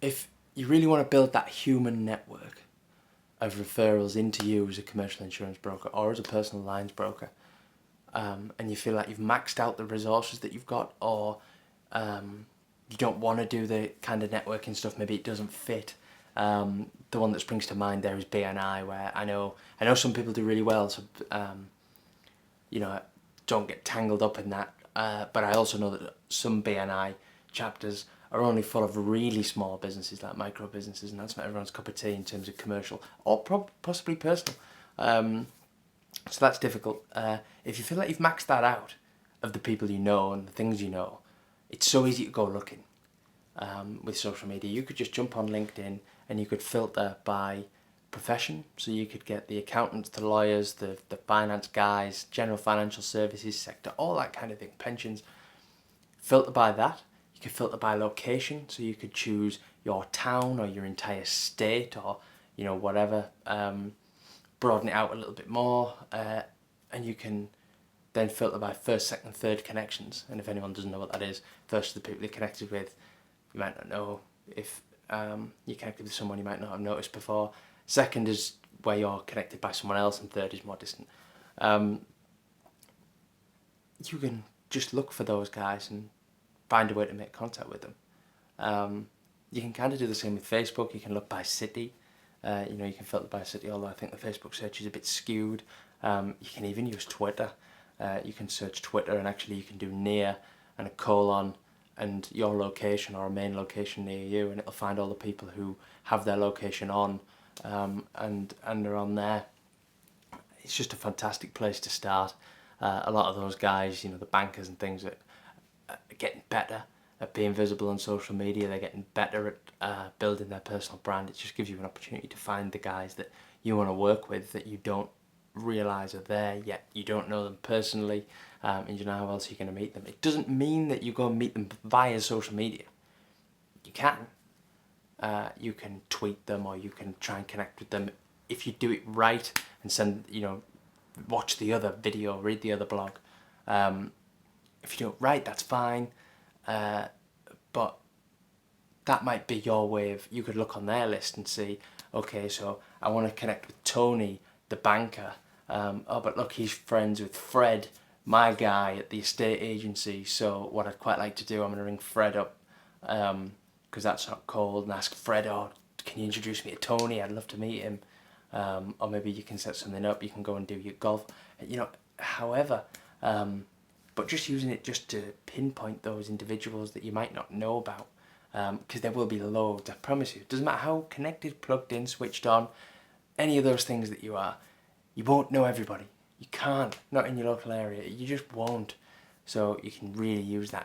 if you really want to build that human network of referrals into you as a commercial insurance broker or as a personal lines broker, and you feel like you've maxed out the resources that you've got, or you don't want to do the kind of networking stuff, maybe it doesn't fit. The one that springs to mind there is BNI, where I know some people do really well, so don't get tangled up in that. But I also know that some BNI chapters are only full of really small businesses, like micro businesses, and that's not everyone's cup of tea in terms of commercial or possibly personal. So that's difficult. If you feel like you've maxed that out of the people you know and the things you know, it's so easy to go looking with social media. You could just jump on LinkedIn and you could filter by profession. So you could get the accountants, the lawyers, the finance guys, general financial services sector, all that kind of thing, pensions. Filter by that. You could filter by location. So you could choose your town or your entire state or whatever. Broaden it out a little bit more, and you can then filter by first, second, third connections. And if anyone doesn't know what that is, first are the people you're connected with. You might not know if you're connected with someone you might not have noticed before. Second is where you're connected by someone else, and third is more distant. You can just look for those guys and find a way to make contact with them. You can kind of do the same with Facebook. You can look by city. You can filter by city, although I think the Facebook search is a bit skewed. You can even use Twitter. You can search Twitter, and actually you can do near and a colon and your location or a main location near you, and it'll find all the people who have their location on and are on there. It's just a fantastic place to start. A lot of those guys, the bankers and things, are getting better at being visible on social media. They're getting better at building their personal brand. It just gives you an opportunity to find the guys that you want to work with that you don't realise are there yet. You don't know them personally, and you know how else you're going to meet them. It doesn't mean that you go and meet them via social media. You can. You can tweet them, or you can try and connect with them if you do it right and send, watch the other video, read the other blog. If you do it right, that's fine. But that might be your way of, you could look on their list and see, okay, so I want to connect with Tony, the banker. Oh, but look, he's friends with Fred, my guy at the estate agency. So what I'd quite like to do, I'm going to ring Fred up, because that's not cold, and ask Fred, oh, can you introduce me to Tony? I'd love to meet him. Or maybe you can set something up, you can go and do your golf, however. But just using it just to pinpoint those individuals that you might not know about, because there will be loads, I promise you. It doesn't matter how connected, plugged in, switched on, any of those things that you are, you won't know everybody. You can't, not in your local area, you just won't. So you can really use that